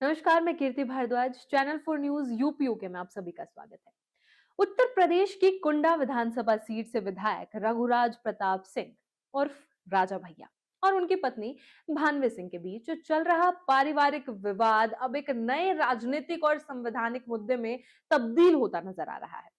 नमस्कार, मैं कीर्ति Bhardwaj. Channel 4 news यूपीओके में आप सभी का स्वागत है। उत्तर प्रदेश की कुंडा विधानसभा सीट से विधायक रघुराज प्रताप सिंह उर्फ राजा भैया और उनकी पत्नी भानवे सिंह के बीच जो चल रहा पारिवारिक विवाद अब एक नए राजनीतिक और संवैधानिक मुद्दे में तब्दील होता नजर आ रहा है।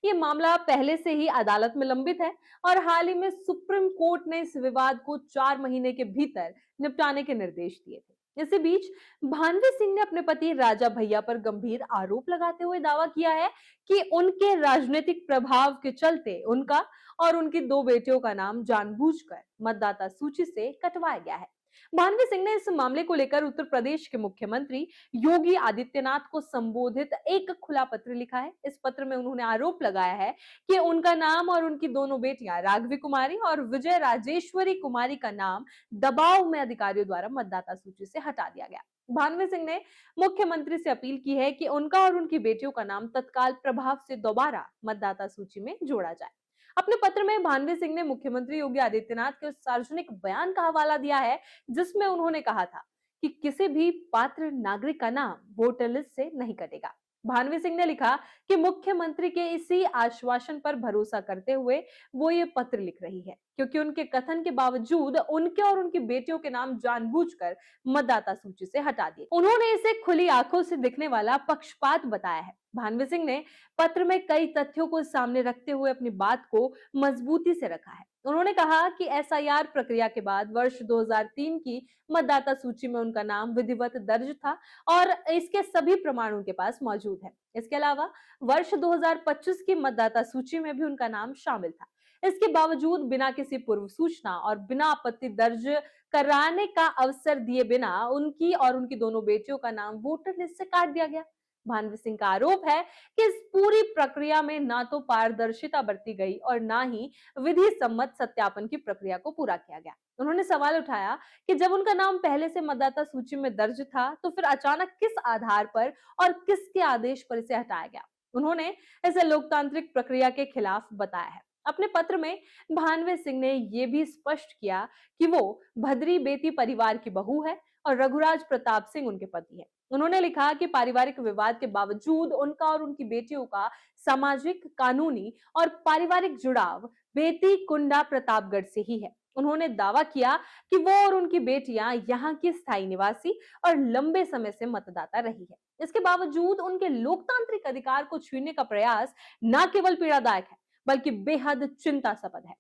ये मामला पहले से ही अदालत में लंबित है और हाल ही में सुप्रीम कोर्ट ने इस विवाद को 4 महीने के भीतर निपटाने के निर्देश दिए थे। इसी बीच भानवी सिंह ने अपने पति राजा भैया पर गंभीर आरोप लगाते हुए दावा किया है कि उनके राजनीतिक प्रभाव के चलते उनका और उनकी 2 बेटियों का नाम जानबूझकर मतदाता सूची से कटवाया गया है। भानवी सिंह ने इस मामले को लेकर उत्तर प्रदेश के मुख्यमंत्री योगी आदित्यनाथ को संबोधित एक खुला पत्र लिखा है। इस पत्र में उन्होंने आरोप लगाया है कि उनका नाम और उनकी दोनों बेटियां राघवी कुमारी और विजय राजेश्वरी कुमारी का नाम दबाव में अधिकारियों द्वारा मतदाता सूची से हटा दिया गया। भानवी सिंह ने मुख्यमंत्री से अपील की है कि उनका और उनकी बेटियों का नाम तत्काल प्रभाव से दोबारा मतदाता सूची में जोड़ा जाए। अपने पत्र में भानवी सिंह ने मुख्यमंत्री योगी आदित्यनाथ के उस सार्वजनिक बयान का हवाला दिया है जिसमें उन्होंने कहा था कि किसी भी पात्र नागरिक का नाम वोटर लिस्ट से नहीं कटेगा। भानवी सिंह ने लिखा कि मुख्यमंत्री के इसी आश्वासन पर भरोसा करते हुए वो ये पत्र लिख रही है क्योंकि उनके कथन के बावजूद उनके और उनकी बेटियों के नाम जानबूझकर मतदाता सूची से हटा दिए। उन्होंने इसे खुली आंखों से दिखने वाला पक्षपात बताया है। भानवी सिंह ने पत्र में कई तथ्यों को सामने रखते हुए अपनी बात को मजबूती से रखा है। उन्होंने कहा कि एसआईआर प्रक्रिया के बाद वर्ष 2003 की मतदाता सूची में उनका नाम विधिवत दर्ज था और इसके सभी प्रमाण उनके पास मौजूद है। इसके अलावा वर्ष 2025 की मतदाता सूची में भी उनका नाम शामिल था। इसके बावजूद बिना किसी पूर्व सूचना और बिना आपत्ति दर्ज कराने का अवसर दिए बिना उनकी और उनकी दोनों बेटियों का नाम वोटर लिस्ट से काट दिया गया। भानवी सिंह का आरोप है कि इस पूरी प्रक्रिया में ना तो पारदर्शिता बरती गई और ना ही विधि सम्मत सत्यापन की प्रक्रिया को पूरा किया गया। उन्होंने सवाल उठाया कि जब उनका नाम पहले से मतदाता सूची में दर्ज था तो फिर अचानक किस आधार पर और किसके आदेश पर इसे हटाया गया। उन्होंने इसे लोकतांत्रिक प्रक्रिया के खिलाफ बताया है। अपने पत्र में भानवे सिंह ने यह भी स्पष्ट किया कि वो भद्री बेटी परिवार की बहू है और रघुराज प्रताप सिंह उनके पति है। उन्होंने लिखा कि पारिवारिक विवाद के बावजूद उनका और उनकी बेटियों का सामाजिक, कानूनी और पारिवारिक जुड़ाव बेटी कुंडा प्रतापगढ़ से ही है। उन्होंने दावा किया कि वो और उनकी बेटियां यहाँ की स्थायी निवासी और लंबे समय से मतदाता रही है। इसके बावजूद उनके लोकतांत्रिक अधिकार को छीनने का प्रयास न केवल पीड़ादायक है बल्कि बेहद चिंतास्पद है।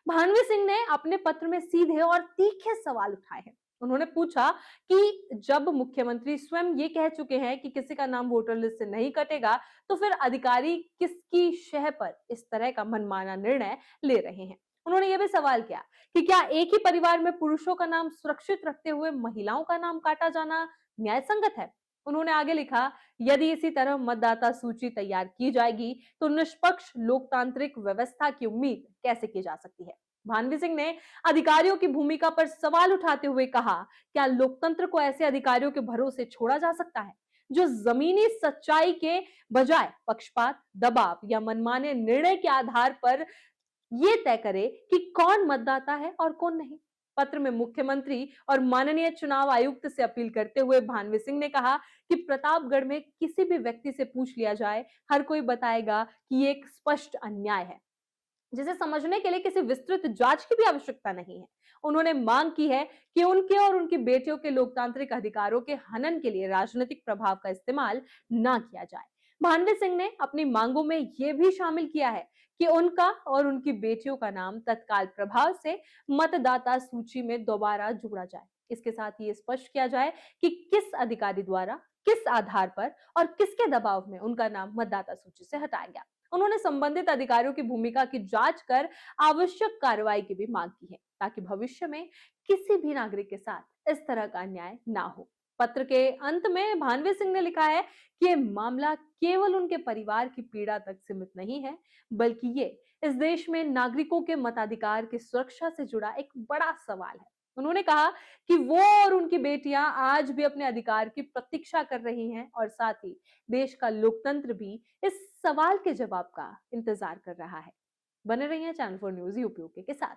भानवी सिंह ने अपने पत्र में सीधे और तीखे सवाल उठाए हैं। उन्होंने पूछा कि जब मुख्यमंत्री स्वयं ये कह चुके हैं कि किसी का नाम वोटर लिस्ट से नहीं कटेगा, तो फिर अधिकारी किसकी शह पर इस तरह का मनमाना निर्णय ले रहे हैं। उन्होंने ये भी सवाल किया कि क्या एक ही परिवार में पुरुषों का नाम सुरक्षित रखते हुए महिलाओं का नाम काटा जाना न्याय संगत है। उन्होंने आगे लिखा, यदि इसी तरह मतदाता सूची तैयार की जाएगी तो निष्पक्ष लोकतांत्रिक व्यवस्था की उम्मीद कैसे की जा सकती है। भानवी सिंह ने अधिकारियों की भूमिका पर सवाल उठाते हुए कहा, क्या लोकतंत्र को ऐसे अधिकारियों के भरोसे छोड़ा जा सकता है जो जमीनी सच्चाई के बजाय पक्षपात, दबाव या मनमाने निर्णय के आधार पर ये तय करे कि कौन मतदाता है और कौन नहीं। पत्र में मुख्यमंत्री और माननीय चुनाव आयुक्त से अपील करते हुए भानवी सिंह ने कहा कि प्रतापगढ़ में किसी भी व्यक्ति से पूछ लिया जाए, हर कोई बताएगा कि ये एक स्पष्ट अन्याय है जिसे समझने के लिए किसी विस्तृत जांच की भी आवश्यकता नहीं है। उन्होंने मांग की है कि उनके और उनकी बेटियों के लोकतांत्रिक अधिकारों के हनन के लिए राजनीतिक प्रभाव का इस्तेमाल न किया जाए। भानवी सिंह ने अपनी मांगों में यह भी शामिल किया है कि उनका और उनकी बेटियों का नाम तत्काल प्रभाव से मतदाता सूची में दोबारा जोड़ा जाए। इसके साथ ये स्पष्ट किया जाए कि किस अधिकारी द्वारा, किस आधार पर और किसके दबाव में उनका नाम मतदाता सूची से हटाया गया। उन्होंने संबंधित अधिकारियों की भूमिका की जांच कर आवश्यक कार्रवाई की भी मांग की है ताकि भविष्य में किसी भी नागरिक के साथ इस तरह का अन्याय ना हो। पत्र के अंत में भानवी सिंह ने लिखा है कि ये मामला केवल उनके परिवार की पीड़ा तक सीमित नहीं है बल्कि ये इस देश में नागरिकों के मताधिकार की सुरक्षा से जुड़ा एक बड़ा सवाल है। उन्होंने कहा कि वो और उनकी बेटियां आज भी अपने अधिकार की प्रतीक्षा कर रही हैं और साथ ही देश का लोकतंत्र भी इस सवाल के जवाब का इंतजार कर रहा है। बने रहिए चैनल 4 न्यूज यूपीओके के साथ।